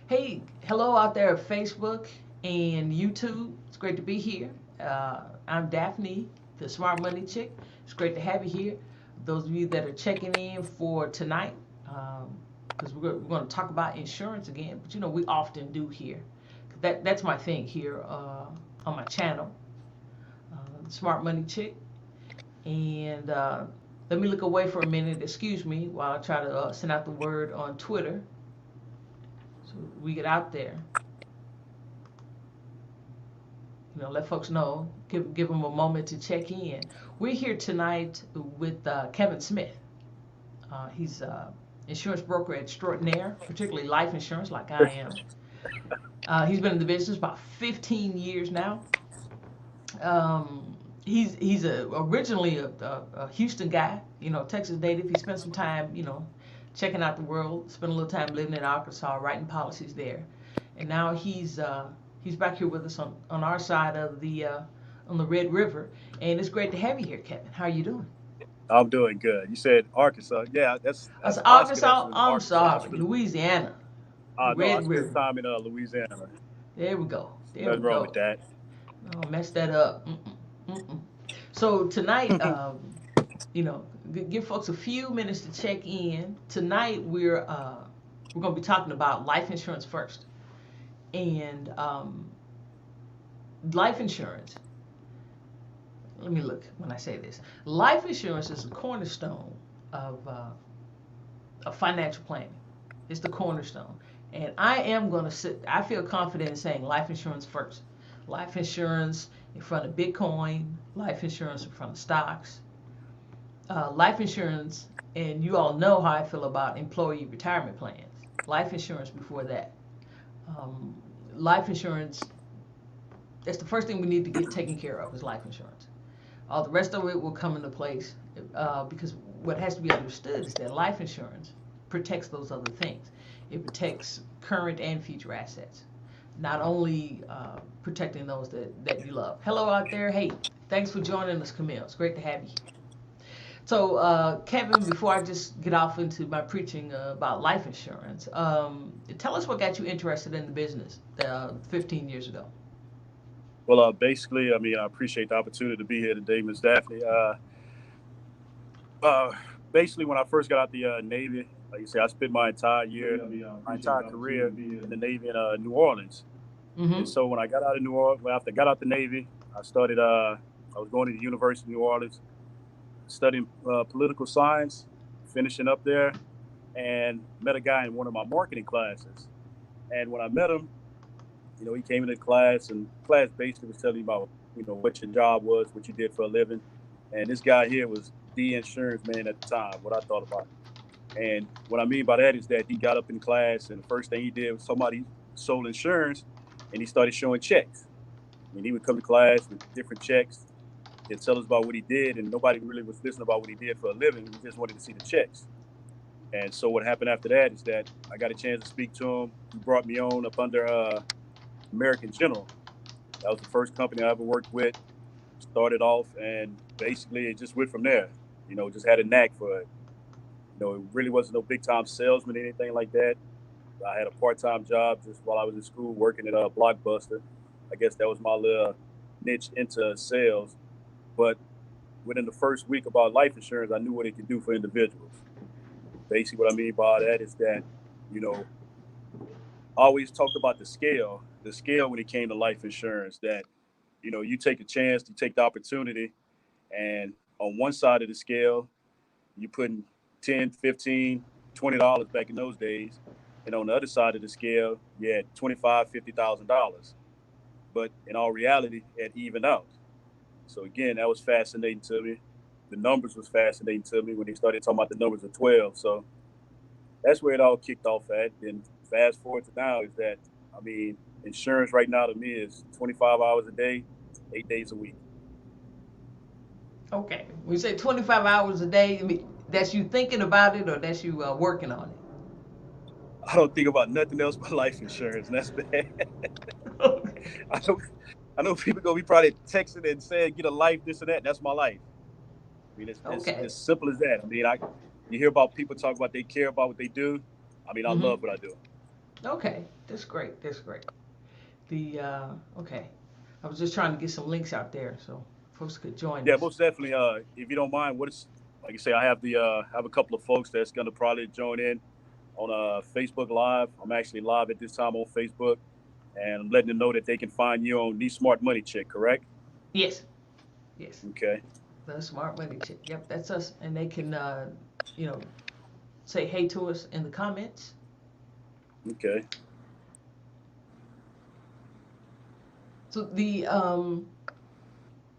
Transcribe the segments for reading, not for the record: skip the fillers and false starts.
Hey, hello out there at Facebook and YouTube. It's great to be here. I'm Daphne, the Smart Money Chick. It's great to have you here. Those of you that are checking in for tonight, because we're going to talk about insurance again, but we often do here. That's my thing here on my channel, Smart Money Chick. And let me look away for a minute, excuse me, while I try to send out the word on Twitter so we get out there. Let folks know, give them a moment to check in. We're here tonight with Kevin Smith. He's insurance broker extraordinaire, particularly life insurance, like I am. He's been in the business about 15 years now. Originally a Houston guy, Texas native. He spent some time, checking out the world. Spent a little time living in Arkansas, writing policies there, and now he's back here with us on our side of the on the Red River, and it's great to have you here, Kevin. How are you doing? I'm doing good. You said Arkansas. Yeah, I that's said Oscar. That's Arkansas. in I'm Arkansas. sorry, Louisiana, the No, I Red spent River. time in Louisiana. There we go. There Nothing we wrong with go. that. Oh, messed that up. Mm-mm, mm-mm. So tonight, you know, give folks a few minutes to check in. Tonight we're going to be talking about life insurance first, and life insurance. Let me look when I say this. Life insurance is a cornerstone of financial planning. It's the cornerstone, and I am going to sit. I feel confident in saying life insurance first. Life insurance in front of Bitcoin. Life insurance in front of stocks. Life insurance, and you all know how I feel about employee retirement plans. Life insurance before that. Um, Life insurance, that's the first thing we need to get taken care of is life insurance. All the rest of it will come into place because what has to be understood is that life insurance protects those other things. It protects current and future assets, not only protecting those that you love. Hello out there. Hey, thanks for joining us, Camille. It's great to have you. So, Kevin, before I just get off into my preaching about life insurance, tell us what got you interested in the business 15 years ago. Well, basically, I mean, I appreciate the opportunity to be here today, Ms. Daphne. Uh, Basically, when I first got out the Navy, like you say, I spent my entire career in the Navy in New Orleans. And Mm-hmm. so when I got out of New Orleans, well, after I got out the Navy, I started. I was going to the University of New Orleans, studying political science, finishing up there, and met a guy in one of my marketing classes. And when I met him, he came into class, and class basically was telling me about, what your job was, what you did for a living. And this guy here was the insurance man at the time, what I thought about him. And what I mean by that is that he got up in class, and the first thing he did was somebody sold insurance, and he started showing checks. I mean, he would come to class with different checks. He'd tell us about what he did, and nobody really was listening about what he did for a living. We just wanted to see the checks. And so what happened after that is that I got a chance to speak to him. He brought me on up under American General. That was the first company I ever worked with. Started off, and basically it just went from there. Just had a knack for it. It really wasn't no big time salesman or anything like that. I had a part time job just while I was in school working at a Blockbuster. I guess that was my little niche into sales. But within the first week about life insurance, I knew what it could do for individuals. Basically, what I mean by that is that, you know, I always talked about the scale when it came to life insurance, that, you take a chance, you take the opportunity, and on one side of the scale, you putting 10, 15, $20 back in those days. And on the other side of the scale, you had 25, $50,000. But in all reality, it evened out. So again, that was fascinating to me. The numbers was fascinating to me when they started talking about the numbers of 12. So that's where it all kicked off at. Then fast forward to now is that, I mean, insurance right now to me is 25 hours a day, 8 days a week. Okay. When you say 25 hours a day, I mean, that's you thinking about it or that's you working on I don't think about nothing else but life insurance, and that's bad. it? I know, I know people gonna be probably texting and saying, "Get a life, this and that." That's my life. I mean, Okay. it's simple as that. I mean, you hear about people talk about they care about what they do. I mean, I Mm-hmm. love what I do. Okay, that's great. That's great. The okay, I was just trying to get some links out there so folks could join Yeah, us. most definitely. If you don't mind, what is like I say, I have the have a couple of folks that's gonna probably join in on Facebook Live. I'm actually live at this time on Facebook, and I'm letting them know that they can find you on the Smart Money Chick. Correct? Yes, yes, Okay. the smart money chick. Yep, that's us, and they can you know say hey to us in the comments. Okay. So the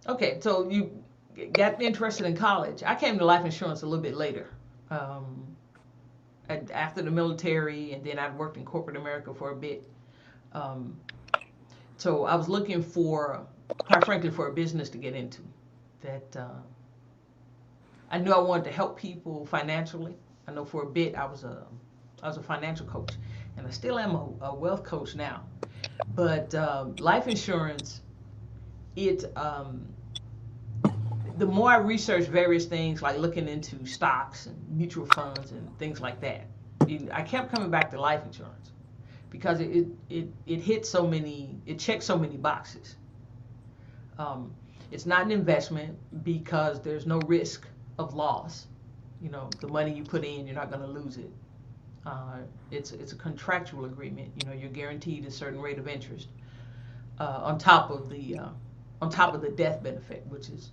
okay, so you got interested in college. I came to life insurance a little bit later. Um, After the military, and then I'd worked in corporate America for a bit. Um, so I was looking for, quite frankly, for a business to get into that I knew I wanted to help people financially. I know for a bit I was a financial coach, and I still am a wealth coach now. But life insurance, it the more I research various things, like looking into stocks and mutual funds and things like that, I kept coming back to life insurance because it hits so many, it checks so many boxes. Um, it's not an investment because there's no risk of loss. You know, the money you put in, you're not going to lose it. It's a contractual agreement. You know, you're guaranteed a certain rate of interest on top of the death benefit, which is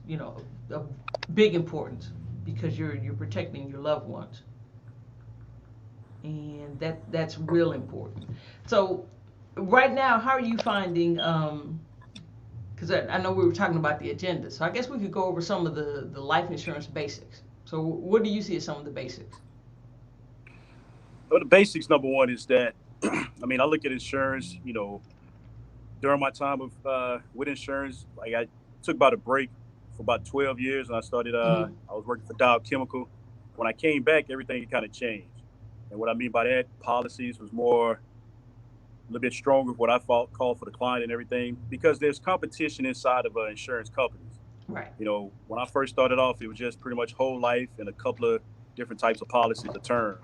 of big importance because you're protecting your loved ones, and that's real important. So right now, how are you finding? Because I know we were talking about the agenda, so I guess we could go over some of the life insurance basics. So what do you see as some of the basics? Well, the basics number one is that I mean I look at insurance. During my time with insurance, like I took about a break for about 12 years, and I started. Mm-hmm. I was working for Dow Chemical. When I came back, everything kind of changed, and what I mean by that, policies was more a little bit stronger. What I thought called for the client and everything, because there's competition inside of insurance companies. Right. When I first started off, it was just pretty much whole life and a couple of different types of policies, a term.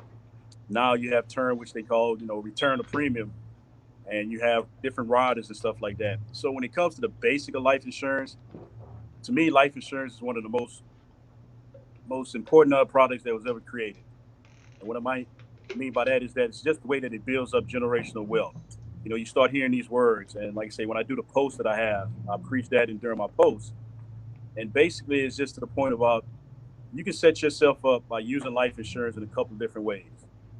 Now you have term, which they call, return of premium, and you have different riders and stuff like that. So when it comes to the basic of life insurance, to me, life insurance is one of the most important products that was ever created. And what I might mean by that is that it's just the way that it builds up generational wealth. You start hearing these words, and like I say, when I do the post that I have, I preach that in during my posts. And basically, it's just to the point about you can set yourself up by using life insurance in a couple of different ways.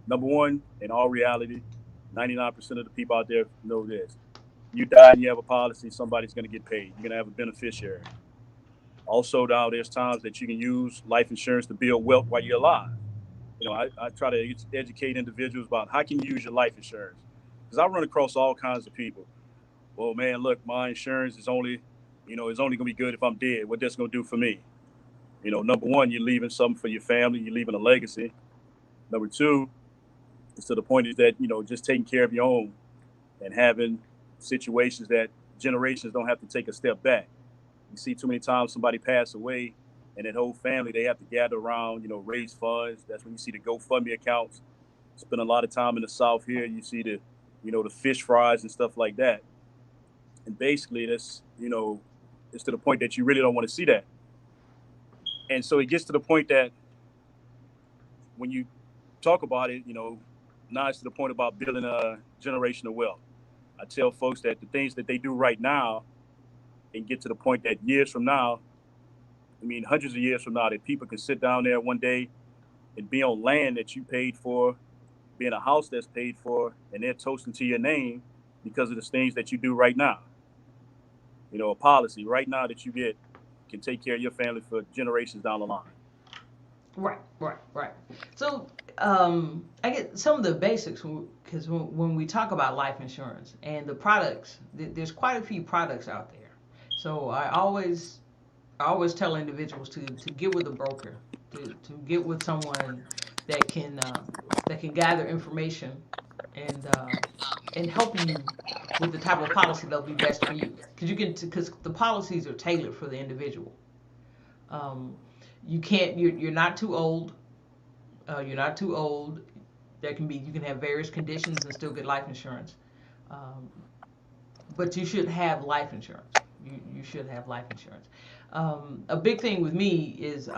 Number one, in all reality, 99% of the people out there know this. You die and you have a policy, somebody's going to get paid. You're going to have a beneficiary. Also, now there's times that you can use life insurance to build wealth while you're alive. I try to educate individuals about how can you use your life insurance. Because I run across all kinds of people. Well, man, look, my insurance is only, it's only going to be good if I'm dead. What that's going to do for me? Number one, you're leaving something for your family. You're leaving a legacy. Number two, it's to the point is that, just taking care of your own and having situations that generations don't have to take a step back. You see too many times somebody pass away and that whole family, they have to gather around, raise funds. That's when you see the GoFundMe accounts. Spend a lot of time in the South here. You see the fish fries and stuff like that. And basically it's to the point that you really don't want to see that. And so it gets to the point that when you talk about it, now it's to the point about building a generational wealth. I tell folks that the things that they do right now and get to the point that years from now, I mean, hundreds of years from now, that people can sit down there one day and be on land that you paid for, be in a house that's paid for, and they're toasting to your name because of the things that you do right now. A policy right now that you get can take care of your family for generations down the line. Right, right, right. So I get some of the basics because when we talk about life insurance and the products, there's quite a few products out there. So I always tell individuals to get with a broker, to get with someone that can uh, that can gather information and uh, and help you with the type of policy that'll be best for you. Because the policies are tailored for the individual. Um, you can't you're not too old. You're not too old. You can have various conditions and still get life insurance. Um, but you should have life insurance. You should have life insurance. A big thing with me is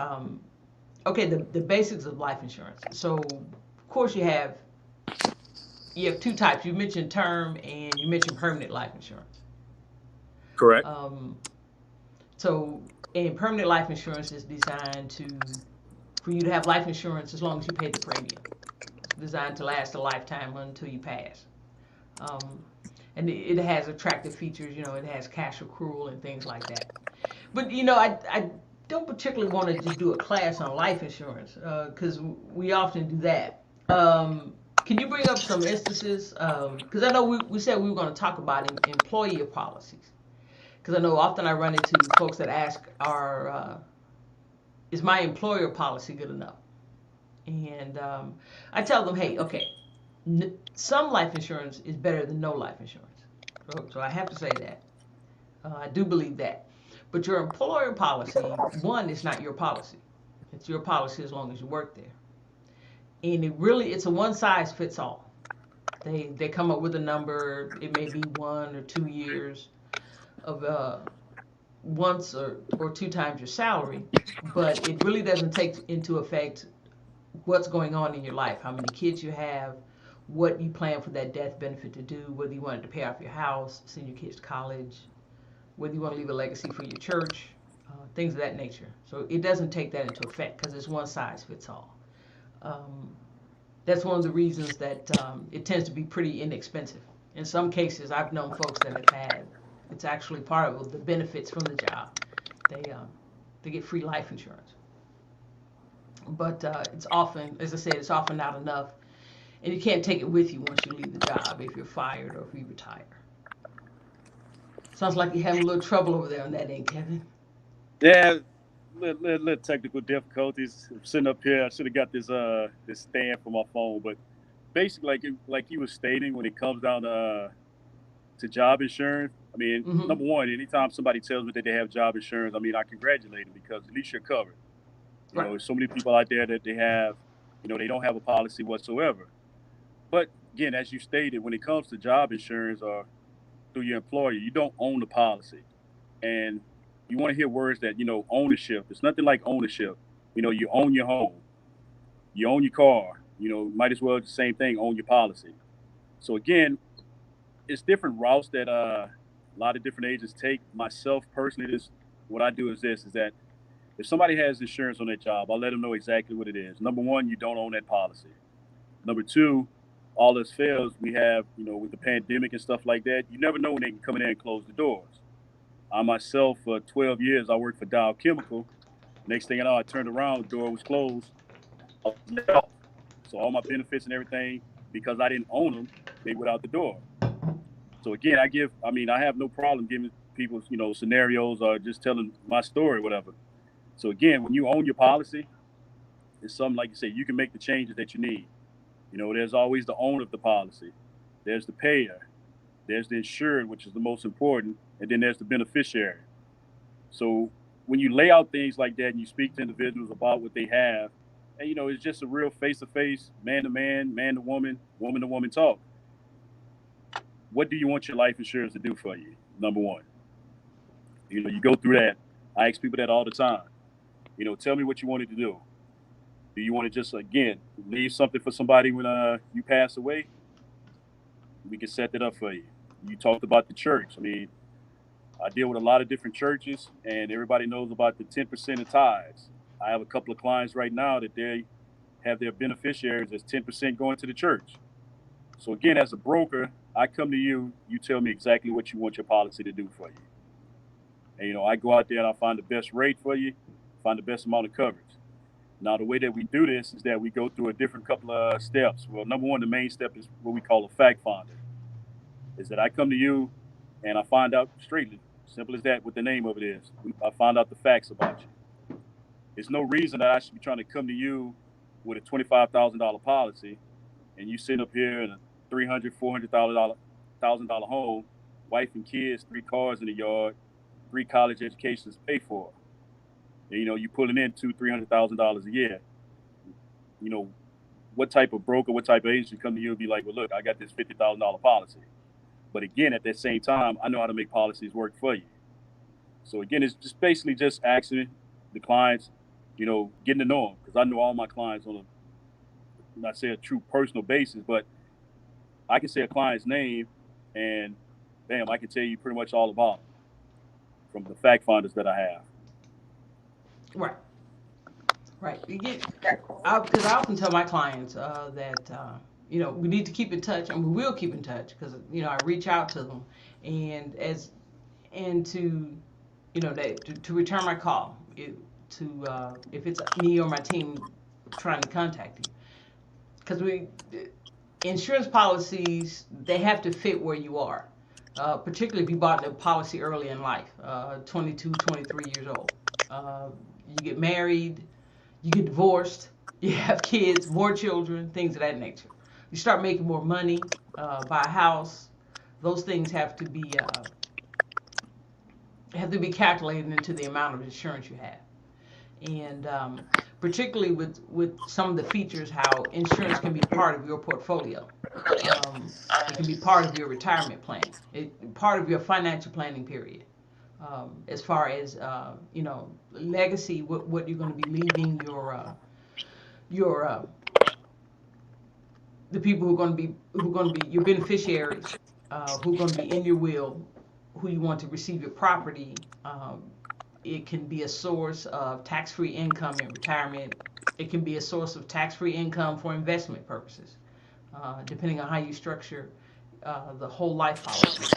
okay, the basics of life insurance. So of course you have two types. You mentioned term and you mentioned permanent life insurance. Correct. Um, so and permanent life insurance is designed to for you to have life insurance as long as you pay the premium. It's designed to last a lifetime until you pass. Um, and it has attractive features. You know, it has cash accrual and things like that. But you know, I don't particularly want to just do a class on life insurance because we often do that. Can you bring up some instances? Because I know we said we were going to talk about employer policies. Because I know often I run into folks that ask, is my employer policy good enough? And I tell them, hey, okay, some life insurance is better than no life insurance. So I have to say that. I do believe that. But your employer policy, one, is not your policy. It's your policy as long as you work there. And it's a one size fits all. They come up with a number. It may be 1 or 2 years of once or two times your salary, but it really doesn't take into effect what's going on in your life, how many kids you have, what you plan for that death benefit to do, whether you wanted to pay off your house, send your kids to college, whether you want to leave a legacy for your church, things of that nature. So it doesn't take that into effect because it's one size fits all. Um, that's one of the reasons that it tends to be pretty inexpensive. In some cases, I've known folks that have had it's actually part of the benefits from the job. They get free life insurance, but it's often, as I said, it's often not enough, and you can't take it with you once you leave the job if you're fired or if you retire. Sounds like you're having a little trouble over there on that end, Kevin. Yeah, little technical difficulties. I'm sitting up here. I should have got this stand for my phone, but basically, like you were stating, when it comes down to job insurance, I mean, Mm-hmm. number one, anytime somebody tells me that they have job insurance, I mean, I congratulate them because at least you're covered. You know, Right. there's so many people out there that they don't have a policy whatsoever. But again, as you stated, when it comes to job insurance or through your employer, you don't own the policy. And you want to hear words that, ownership. It's nothing like ownership. You own your home, you own your car, might as well the same thing, own your policy. So again, it's different routes that a lot of different agents take. Myself personally, this what I do is that if somebody has insurance on their job, I'll let them know exactly what it is. Number one, you don't own that policy. Number two, all this fails, we have, with the pandemic and stuff like that, you never know when they can come in there and close the doors. I myself, for 12 years, I worked for Dow Chemical. Next thing I know, I turned around, the door was closed. I was let off. So all my benefits and everything, because I didn't own them, they went out the door. So again, I have no problem giving people, scenarios or just telling my story, whatever. So again, when you own your policy, it's something like you say, you can make the changes that you need. There's always the owner of the policy. There's the payer. There's the insured, which is the most important, and then there's the beneficiary. So when you lay out things like that and you speak to individuals about what they have, and it's just a real face to face, man to woman to woman talk. What do you want your life insurance to do for you? Number one, you go through that. I ask people that all the time. Tell me what you wanted to do. Do you want to just again leave something for somebody when you pass away? We can set that up for you. You talked about the church. I mean, I deal with a lot of different churches, and everybody knows about the 10% of tithes. I have a couple of clients right now that they have their beneficiaries as 10% going to the church. So again, as a broker, I come to you. You tell me exactly what you want your policy to do for you, and I go out there and I find the best rate for you, find the best amount of coverage. Now, the way that we do this is that we go through a different couple of steps. Well, number one, the main step is what we call a fact finder. Is that I come to you and I find out straightly, simple as that, what the name of it is. I find out the facts about you. There's no reason that I should be trying to come to you with a $25,000 policy and you sitting up here in a $300,000, $400,000 home, wife and kids, 3 cars in the yard, 3 college educations paid for. And, you pulling in $200,000, $300,000 a year. You know, what type of broker, what type of agent come to you and be like, well, look, I got this $50,000 policy. But again, at that same time, I know how to make policies work for you. So again, it's just basically just asking the clients, getting to know them, because I know all my clients on not say a true personal basis, but I can say a client's name and bam, I can tell you pretty much all about them from the fact finders that I have. Right. Right. Because I often tell my clients that we need to keep in touch, and we will keep in touch because I reach out to them, and to to return my call, if it's me or my team trying to contact you, because insurance policies, they have to fit where you are, particularly if you bought the policy early in life, 22, 23 years old. You get married, you get divorced, you have kids, more children, things of that nature. You start making more money, buy a house. Those things have to be calculated into the amount of insurance you have. And particularly with some of the features, how insurance can be part of your portfolio. It can be part of your retirement plan, part of your financial planning period. As far as legacy, what you're going to be leaving your the people who are going to be your beneficiaries, who are going to be in your will, who you want to receive your property. It can be a source of tax-free income in retirement. It can be a source of tax-free income for investment purposes, depending on how you structure the whole life policies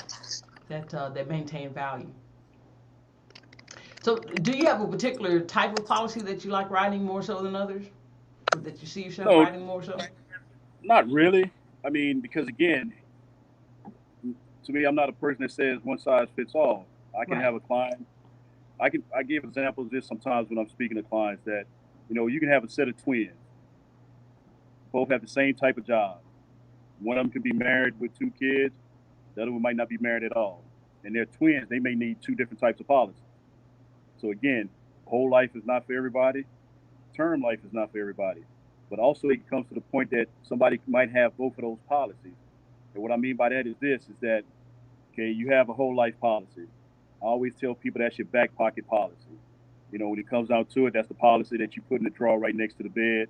that maintain value. So, do you have a particular type of policy that you like writing more so than others, or that you see yourself No, writing more so? not really. I mean, because again, to me, I'm not a person that says one size fits all. I can Right. have a client. I give examples of this sometimes when I'm speaking to clients that, you can have a set of twins, both have the same type of job. One of them can be married with two kids. The other one might not be married at all. And they're twins. They may need two different types of policies. So again, whole life is not for everybody. Term life is not for everybody. But also it comes to the point that somebody might have both of those policies. And what I mean by that is this, is that, okay, you have a whole life policy. I always tell people that's your back pocket policy. When it comes down to it, that's the policy that you put in the drawer right next to the bed.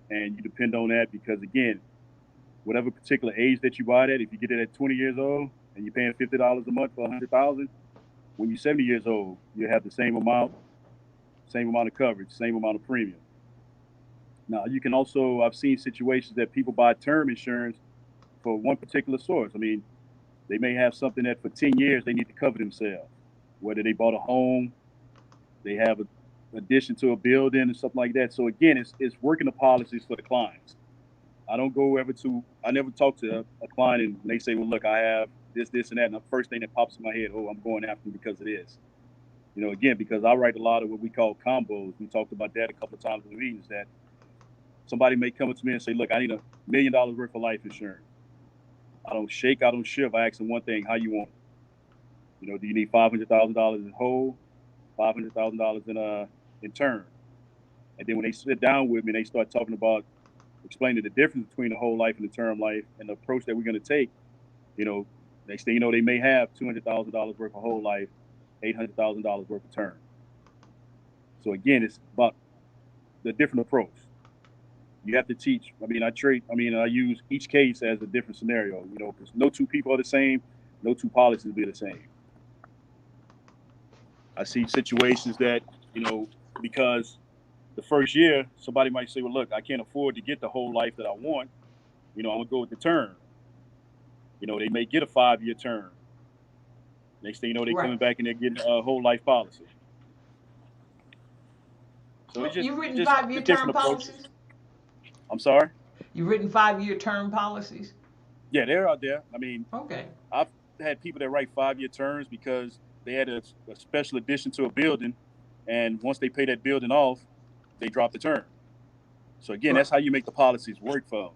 And you depend on that because, again, whatever particular age that you buy that, if you get it at 20 years old and you're paying $50 a month for 100,000, when you're 70 years old, you have the same amount of coverage, same amount of premium. Now, you can also, I've seen situations that people buy term insurance for one particular source. I mean, they may have something that for 10 years they need to cover themselves, whether they bought a home, they have an addition to a building and something like that. So again, it's working the policies for the clients. I never talk to a client and they say, well, look, I have this, and that. And the first thing that pops in my head, oh, I'm going after them because of this. Again, because I write a lot of what we call combos. We talked about that a couple of times in the meetings, that somebody may come up to me and say, look, I need $1 million worth of life insurance. I don't shake, I don't shiver. I ask them one thing, how you want it? Do you need $500,000 in whole, $500,000 in term? And then when they sit down with me, they start talking about explaining the difference between the whole life and the term life and the approach that we're going to take. You know, next thing you know, they may have $200,000 worth of whole life, $800,000 worth of term. So again, it's about the different approach. You have to teach. I use each case as a different scenario. Because no two people are the same, no two policies be the same. I see situations that because the first year somebody might say, well, look, I can't afford to get the whole life that I want. I'm gonna go with the term. They may get a 5-year term. Next thing you know, they're Right. coming back and they're getting a whole life policy. So Well, you've it's written just 5-year the term different approaches. policies. I'm sorry. You've written 5-year term policies. Yeah, they're out there. Okay. I've had people that write 5-year terms because they had a special addition to a building, and once they pay that building off, they drop the term. So again, Right. that's how you make the policies work for them.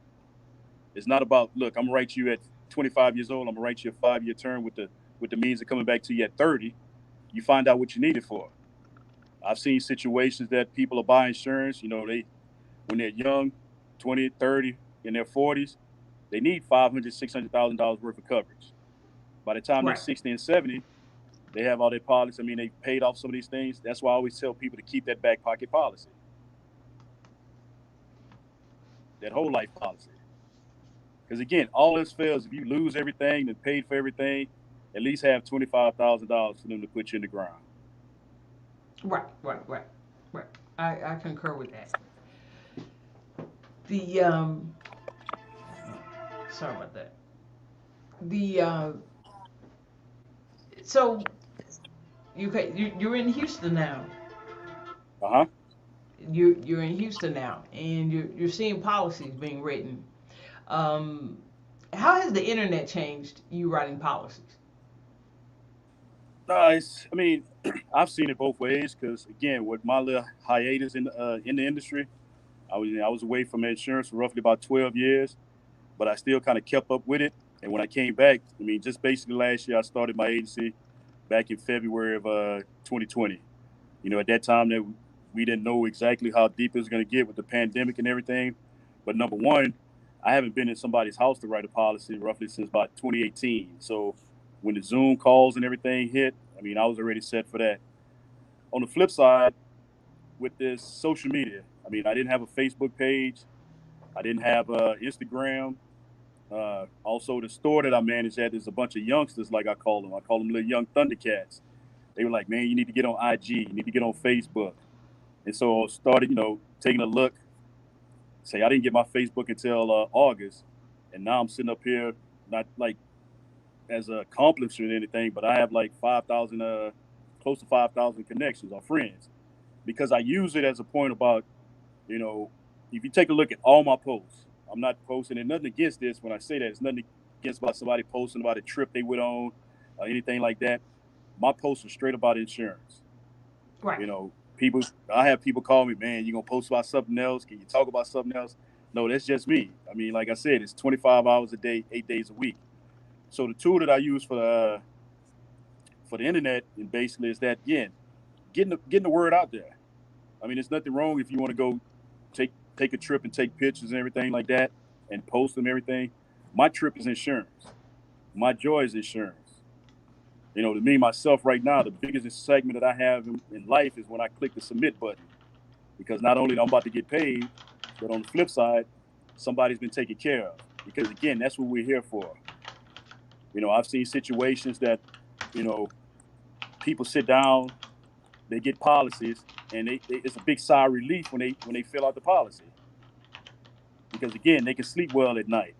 It's not about, look, I'm gonna write you at 25 years old. I'm gonna write you a 5-year term with the means of coming back to you at 30. You find out what you need it for. I've seen situations that people are buying insurance. They when they're young, 20, 30, in their 40s, they need 500, $600,000 worth of coverage. By the time they're Right. 60 and 70, they have all their policies. I mean, they paid off some of these things. That's why I always tell people to keep that back pocket policy, that whole life policy. Because again, all else fails, if you lose everything and paid for everything, at least have $25,000 for them to put you in the ground. Right. Right. Right. Right. I concur with that. The sorry about that. The so you're in Houston now. Uh huh. You're in Houston now, and you're seeing policies being written. Um, how has the internet changed you writing policies? Nice. I mean, I've seen it both ways. Because again, with my little hiatus in the industry, I was away from insurance for roughly about 12 years, but I still kind of kept up with it. And when I came back, I mean, just basically last year, I started my agency back in February of 2020. At that time, that we didn't know exactly how deep it was going to get with the pandemic and everything. But number one, I haven't been in somebody's house to write a policy roughly since about 2018. So when the Zoom calls and everything hit, I mean, I was already set for that. On the flip side, with this social media, I mean, I didn't have a Facebook page, I didn't have Instagram. Also, the store that I manage at is a bunch of youngsters, like I call them. I call them little young Thundercats. They were like, man, you need to get on IG, you need to get on Facebook. And so I started, taking a look. Say, I didn't get my Facebook until August. And now I'm sitting up here, not like as an accomplishment or anything, but I have like 5,000, close to 5,000 connections or friends because I use it as a point about, you know, if you take a look at all my posts, I'm not posting, and nothing against this when I say that. It's nothing against about somebody posting about a trip they went on or anything like that. My posts are straight about insurance. Right. You know, people, I have people call me, man, you going to post about something else? Can you talk about something else? No, that's just me. I mean, like I said, it's 25 hours a day, 8 days a week. So the tool that I use for the internet and basically is that again, getting the word out there. I mean, there's nothing wrong if you want to go take a trip and take pictures and everything like that and post them everything. My trip is insurance. My joy is insurance. To me myself right now, the biggest excitement that I have in life is when I click the submit button because not only am I about to get paid, but on the flip side, somebody's been taken care of. Because again, that's what we're here for. I've seen situations that, you know, people sit down, they get policies, and it's a big sigh of relief when they fill out the policy because again, they can sleep well at night.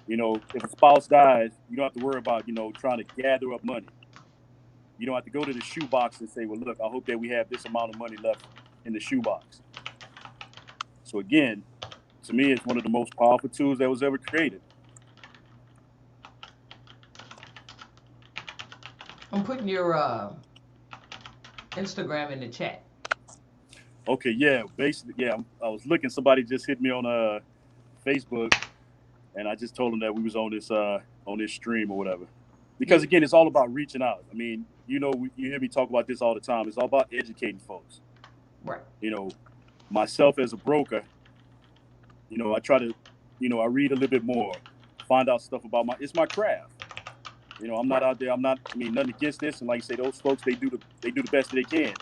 If a spouse dies, you don't have to worry about trying to gather up money. You don't have to go to the shoebox and say, well, look, I hope that we have this amount of money left in the shoebox. So again, to me, it's one of the most powerful tools that was ever created. I'm putting your Instagram in the chat. Okay, yeah, basically, yeah. I was looking. Somebody just hit me on Facebook, and I just told them that we was on this stream or whatever. Because Yeah. again, it's all about reaching out. I mean, you hear me talk about this all the time. It's all about educating folks. Right. You know, myself as a broker, I try to, I read a little bit more, find out stuff about it's my craft. I'm not Right. out there. I'm not. I mean, nothing against this. And like you say, those folks they do the best that they can.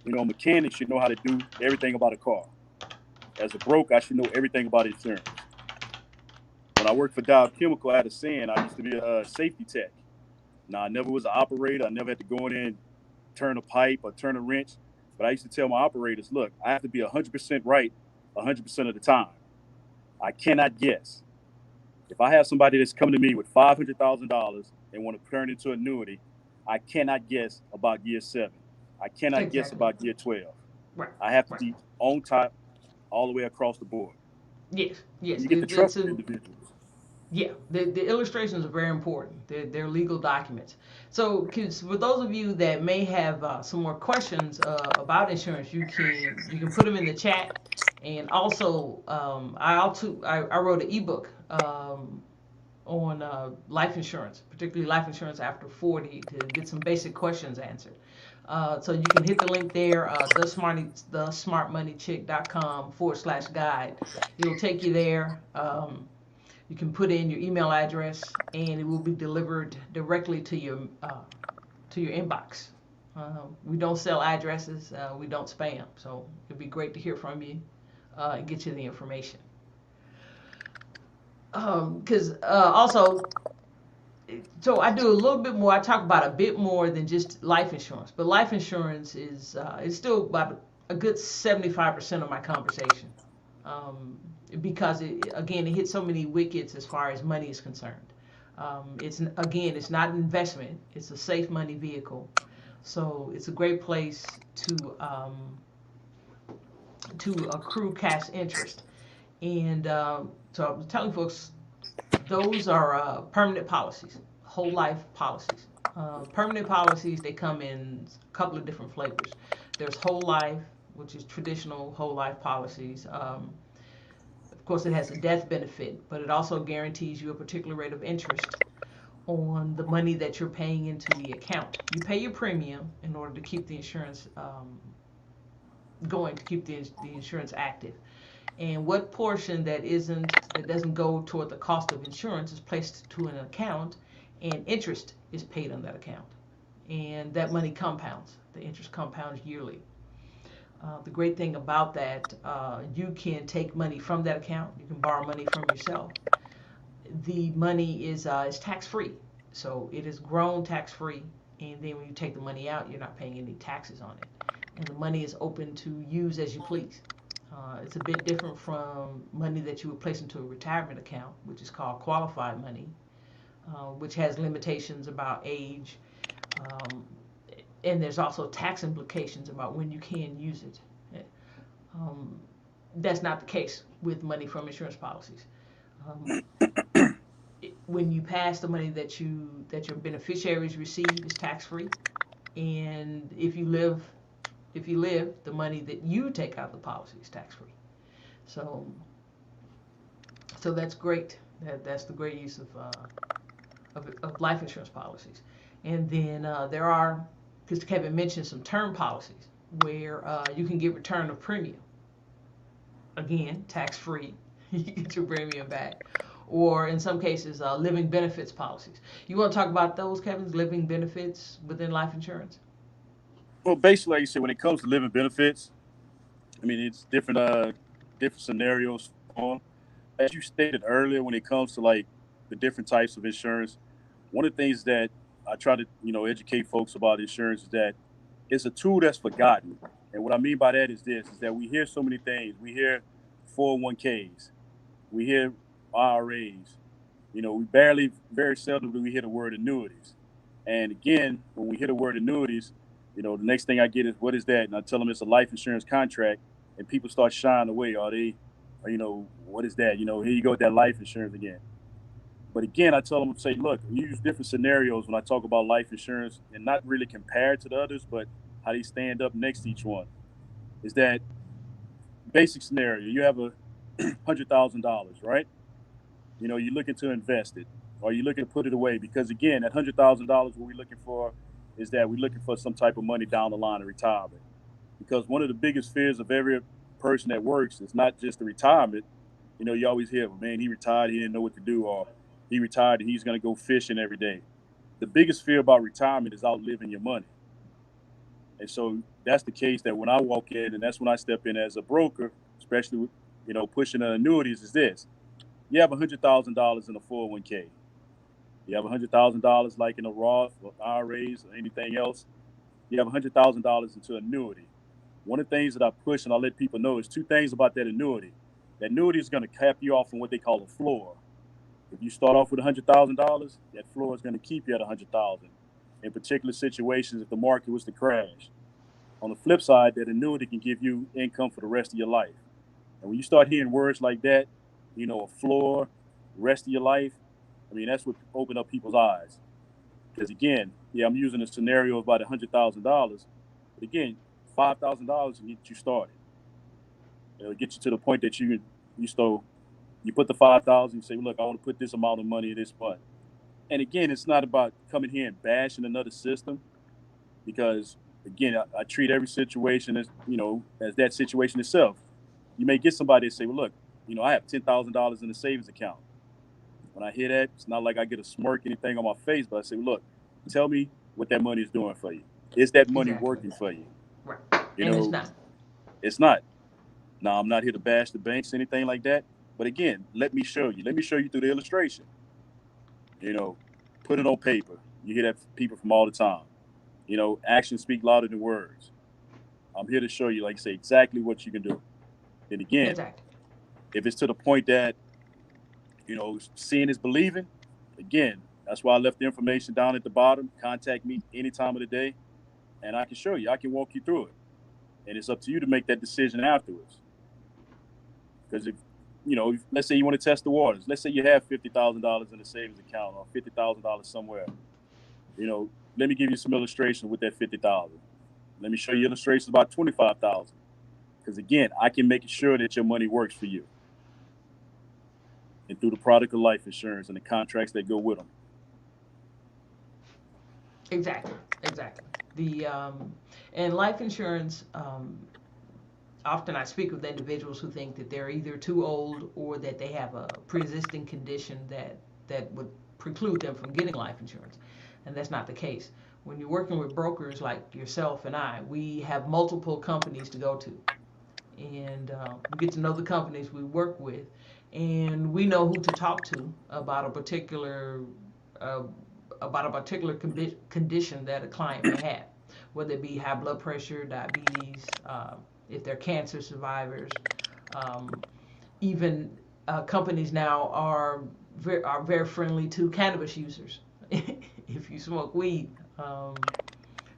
Mechanics should know how to do everything about a car. As a broker, I should know everything about insurance. When I worked for Dow Chemical, I had a saying. I used to be a safety tech. Now, I never was an operator. I never had to go in there and turn a pipe or turn a wrench. But I used to tell my operators, look, I have to be 100% right 100% of the time. I cannot guess. If I have somebody that's coming to me with $500,000 and want to turn it into annuity, I cannot guess about year 7. I cannot guess Exactly. about year 12. Right. I have to Right. be on top all the way across the board. Yes. Yes. And you get the It's trust of a, individuals. yeah. The illustrations are very important. They're legal documents. So, 'cause for those of you that may have some more questions about insurance, you can put them in the chat. And also, I wrote an ebook on life insurance, particularly life insurance after 40, to get some basic questions answered. So you can hit the link there, thesmartmoneychick.com/guide. It'll take you there. You can put in your email address, and it will be delivered directly to your inbox. We don't sell addresses. We don't spam. So it'd be great to hear from you and get you the information. Because also, so I do a little bit more. I talk about a bit more than just life insurance, but life insurance is still about a good 75% of my conversation, because again it hits so many wickets as far as money is concerned. It's not an investment; it's a safe money vehicle, so it's a great place to accrue cash interest. And so I'm telling folks those are permanent policies, whole life policies. Permanent policies, they come in a couple of different flavors. There's whole life, which is traditional whole life policies. Of course, it has a death benefit, but it also guarantees you a particular rate of interest on the money that you're paying into the account. You pay your premium in order to keep the insurance going, to keep the insurance active. And what portion that doesn't go toward the cost of insurance is placed to an account, and interest is paid on that account, and that money compounds. The interest compounds yearly. The great thing about that, you can take money from that account. You can borrow money from yourself. The money is tax free, so it is grown tax free. And then when you take the money out, you're not paying any taxes on it, and the money is open to use as you please. It's a bit different from money that you would place into a retirement account, which is called qualified money, which has limitations about age, um, and there's also tax implications about when you can use it. Um, that's not the case with money from insurance policies. Um, when you pass, the money that your beneficiaries receive is tax free, and if you live, the money that you take out of the policy is tax free. So so that's great. That's the great use of life insurance policies. And then there are, because Kevin mentioned some term policies where you can get return of premium. Again, tax free. You get your premium back. Or in some cases, living benefits policies. You want to talk about those, Kevin's living benefits within life insurance? Well, basically, like you said, when it comes to living benefits, I mean, it's different scenarios on. As you stated earlier, when it comes to like the different types of insurance, one of the things that I try to, educate folks about insurance is that it's a tool that's forgotten. And what I mean by that is this: is that we hear so many things. We hear 401ks, we hear IRAs. We very seldom do we hear the word annuities. And again, when we hear the word annuities, the next thing I get is, what is that? And I tell them it's a life insurance contract, and people start shying away. What is that? Here you go with that life insurance again. But again, I tell them, say, look, we use different scenarios when I talk about life insurance, and not really compared to the others, but how they stand up next to each one. Is that basic scenario? You have $100,000, right? You're looking to invest it, or you're looking to put it away, because again, that $100,000, what we're looking for is that we're looking for some type of money down the line in retirement. Because one of the biggest fears of every person that works is not just the retirement. You always hear, well, man, he retired, he didn't know what to do, or he retired and he's going to go fishing every day. The biggest fear about retirement is outliving your money. And so that's the case that when I walk in, and that's when I step in as a broker, especially with, pushing the annuities, is this. You have $100,000 in a 401k. You have $100,000 like in a Roth or IRAs or anything else. You have $100,000 into annuity. One of the things that I push and I let people know is two things about that annuity. That annuity is going to cap you off on what they call a floor. If you start off with $100,000, that floor is going to keep you at $100,000 in particular situations if the market was to crash. On the flip side, that annuity can give you income for the rest of your life. And when you start hearing words like that, a floor, rest of your life, I mean, that's what opened up people's eyes. Because again, yeah, I'm using a scenario of about $100,000, but again, $5,000 can get you started. It'll get you to the point that you put the 5,000. You say, look, I want to put this amount of money this month. And again, it's not about coming here and bashing another system, because again, I treat every situation as, as that situation itself. You may get somebody to say, well, look, I have $10,000 in a savings account. When I hear that, it's not like I get a smirk, anything on my face, but I say, well, look, tell me what that money is doing for you. Is that money Exactly. working for you? Right. You And it's know, not. it's not. Now, I'm not here to bash the banks, anything like that. But again, let me show you. Let me show you through the illustration. You know, put it on paper. You hear that from people from all the time. Actions speak louder than words. I'm here to show you, like I say, exactly what you can do. And again, Exactly. if it's to the point that, seeing is believing, again, that's why I left the information down at the bottom. Contact me any time of the day, and I can show you. I can walk you through it. And it's up to you to make that decision afterwards. Because let's say you want to test the waters. Let's say you have $50,000 in a savings account or $50,000 somewhere. Let me give you some illustrations with that 50,000. Let me show you illustrations about 25,000. Because again, I can make sure that your money works for you, and through the product of life insurance and the contracts that go with them. Exactly. Exactly. The and life insurance. Often I speak with individuals who think that they're either too old or that they have a pre-existing condition that would preclude them from getting life insurance, and that's not the case. When you're working with brokers like yourself and I, we have multiple companies to go to, and we get to know the companies we work with, and we know who to talk to uh, about a particular condition that a client may have, whether it be high blood pressure, diabetes, if they're cancer survivors. Um, Even companies now are very friendly to cannabis users if you smoke weed,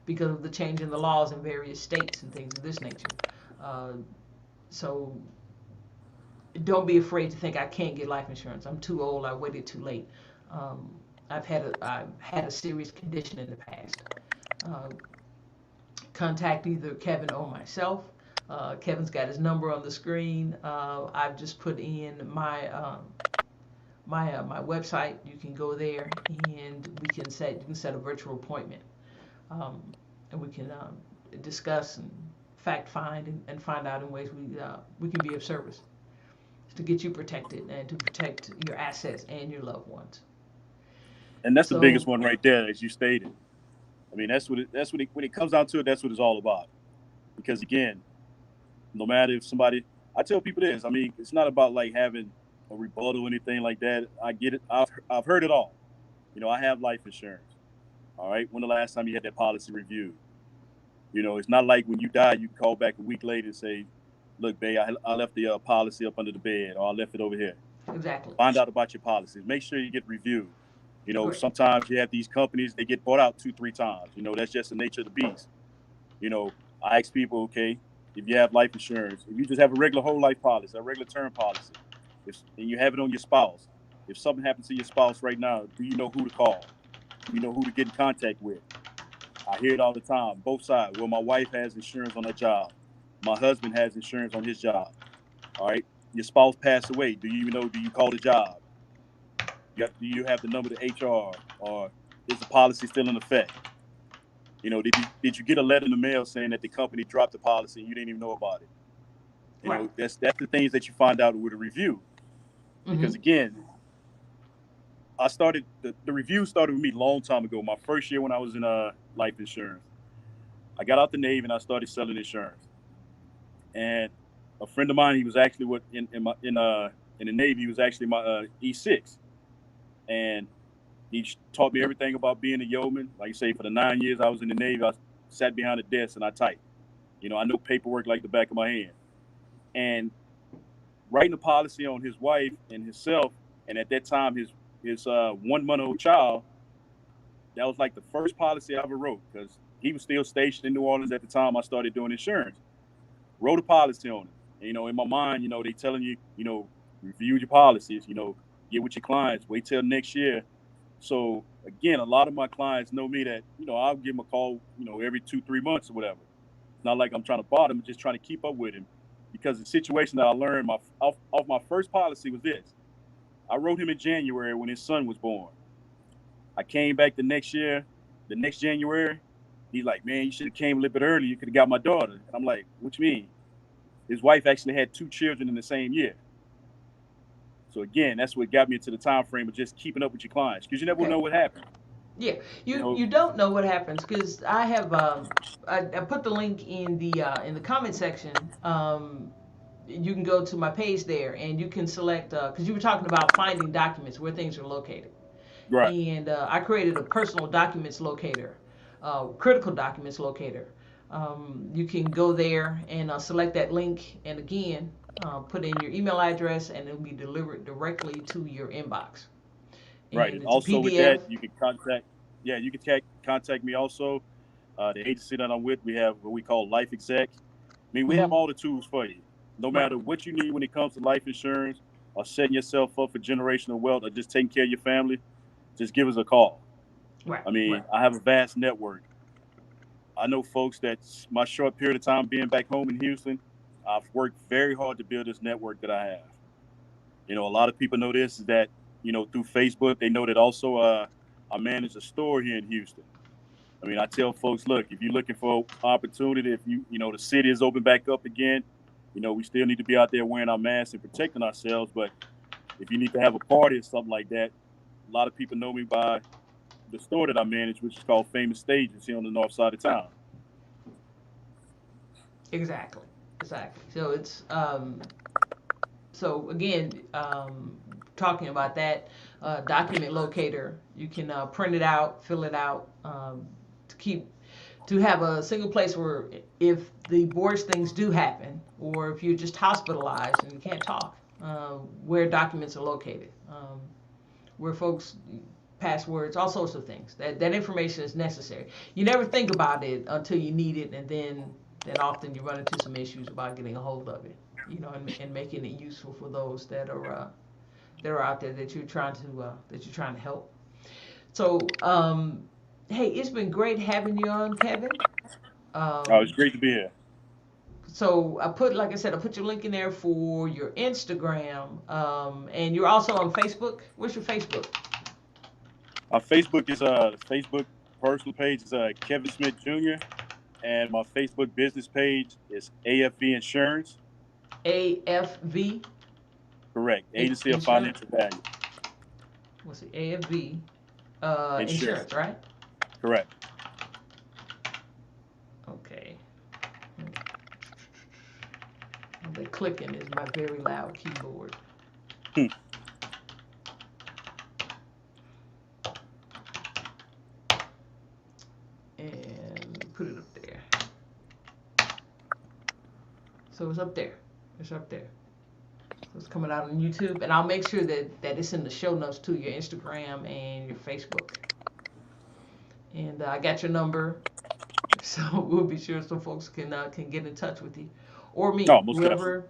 because of the change in the laws in various states and things of this nature. Uh, so don't be afraid to think I can't get life insurance. I'm too old. I waited too late. Um, I've had a serious condition in the past. Uh, Contact either Kevin or myself. Kevin's got his number on the screen. I've just put in my website. You can go there and you can set a virtual appointment, um, and we can discuss and fact find and find out in ways we can be of service to get you protected and to protect your assets and your loved ones. And that's the biggest So one right there, as you stated. I mean, when it comes down to it, that's what it's all about. Because again, no matter if somebody, I tell people this. I mean, it's not about like having a rebuttal or anything like that. I get it. I've heard it all. I have life insurance. All right. When the last time you had that policy reviewed? It's not like when you die, you call back a week later and say, "Look, babe, I left the policy up under the bed, or I left it over here." exactly, Find out about your policies. Make sure you get reviewed. great, Sometimes you have these companies, they get bought out 2, 3 times. That's just the nature of the beast. You know, I ask people, okay, if you have life insurance, if you just have a regular whole life policy, a regular term policy, and you have it on your spouse, if something happens to your spouse right now, do you know who to call? Do you know who to get in contact with? I hear it all the time, both sides. Well, my wife has insurance on her job. My husband has insurance on his job. All right. Your spouse passed away. Do you know? Do you call the job? Do you have the number to HR, or is the policy still in effect? Did you get a letter in the mail saying that the company dropped the policy and you didn't even know about it? right, That's the things that you find out with a review. mm-hmm. Because again, the review started with me a long time ago. My first year when I was in life insurance, I got out the Navy and I started selling insurance. And a friend of mine, he was actually in the Navy. He was actually my E6, and he taught me everything about being a yeoman. Like you say, for the 9 years I was in the Navy, I sat behind a desk and I typed. I know paperwork like the back of my hand. And writing a policy on his wife and himself, and at that time his 1 month old child, that was like the first policy I ever wrote because he was still stationed in New Orleans at the time I started doing insurance. Wrote a policy on it. And, in my mind, they telling you, review your policies, get with your clients, wait till next year. So again, a lot of my clients know me that, I'll give them a call, every 2, 3 months or whatever. It's not like I'm trying to bother him, I'm just trying to keep up with him. Because the situation that I learned off my first policy was this. I wrote him in January when his son was born. I came back the next year, the next January, He's like, man, you should have came a little bit earlier. You could have got my daughter. And I'm like, what you mean? His wife actually had 2 children in the same year. So again, that's what got me into the time frame of just keeping up with your clients, because you never know Okay. what happened. Yeah, You know, you don't know what happens because I have I put the link in the comment section. You can go to my page there and you can select because you were talking about finding documents where things are located, right, and I created a personal documents locator, critical documents locator. You can go there and select that link, and again, put in your email address, and it'll be delivered directly to your inbox. right. And it's a Also with PDF. that, you can contact, yeah, you can contact me also. The agency that I'm with, we have what we call Life Exec. I mean, we have Hmm. all the tools for you. No Right. matter what you need when it comes to life insurance, or setting yourself up for generational wealth, or just taking care of your family, just give us a call. Right. I mean, Right. I have a vast network. I know folks that my short period of time being back home in Houston, I've worked very hard to build this network that I have. You know, a lot of people know this is that, through Facebook, they know that also I manage a store here in Houston. I mean, I tell folks, look, if you're looking for opportunity, if the city is open back up again, we still need to be out there wearing our masks and protecting ourselves. But if you need to have a party or something like that, a lot of people know me by the store that I manage, which is called Famous Stages here on the north side of town. Exactly. Exactly. So it's so again, talking about that document locator, you can print it out, fill it out, to keep to have a single place where if the worst things do happen, or if you're just hospitalized and you can't talk, where documents are located, where folks passwords, all sorts of things. That information is necessary. You never think about it until you need it, and then often you run into some issues about getting a hold of it. And making it useful for those that are out there that you're trying to help. So, hey, it's been great having you on, Kevin. Oh, it's Um, great to be here. so like I said, I put your link in there for your Instagram, and you're also on Facebook. What's your Facebook? My Facebook is Facebook personal page is Kevin Smith Jr. and my Facebook business page is AFV Insurance. AFV Correct. Agency of Insurance. Financial Value. What's it? AFV Insurance. Insurance, right? Correct. Okay. The clicking is my very loud keyboard. Hmm. And put it up there. So it's up there. It's up there. So it's coming out on YouTube, and I'll make sure that it's in the show notes to your Instagram and your Facebook. And I got your number, so we'll be sure some folks can get in touch with you, or me, Oh, most definitely.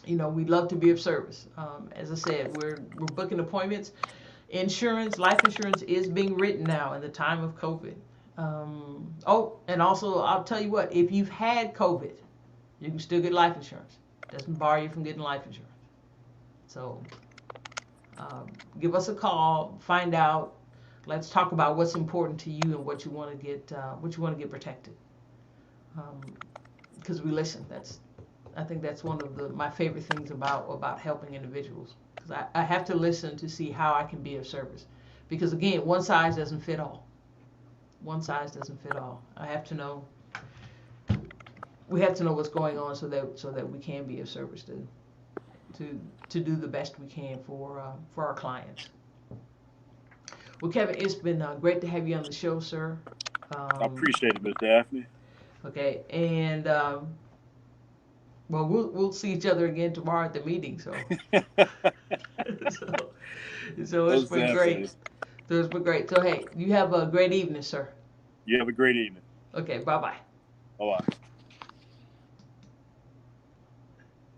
whoever. We'd love to be of service. As I said, we're booking appointments. Life insurance is being written now in the time of COVID. Oh, and also I'll tell you what, if you've had COVID, you can still get life insurance. Doesn't bar you from getting life insurance. So give us a call, find out. Let's talk about what's important to you and what you want to get protected. Because we listen. I think that's one of my favorite things about helping individuals. Because I have to listen to see how I can be of service. Because again, one size doesn't fit all. One size doesn't fit all. I have to know. We have to know what's going on so that we can be of service to do the best we can for our clients. Well, Kevin, it's been great to have you on the show, sir. I appreciate it, Miss Daphne. Okay, and well, we'll see each other again tomorrow at the meeting. So, so, so it's Most been definitely. great. So it's been great. So hey, you have a great evening, sir. You have a great evening. Okay, bye bye. Bye bye.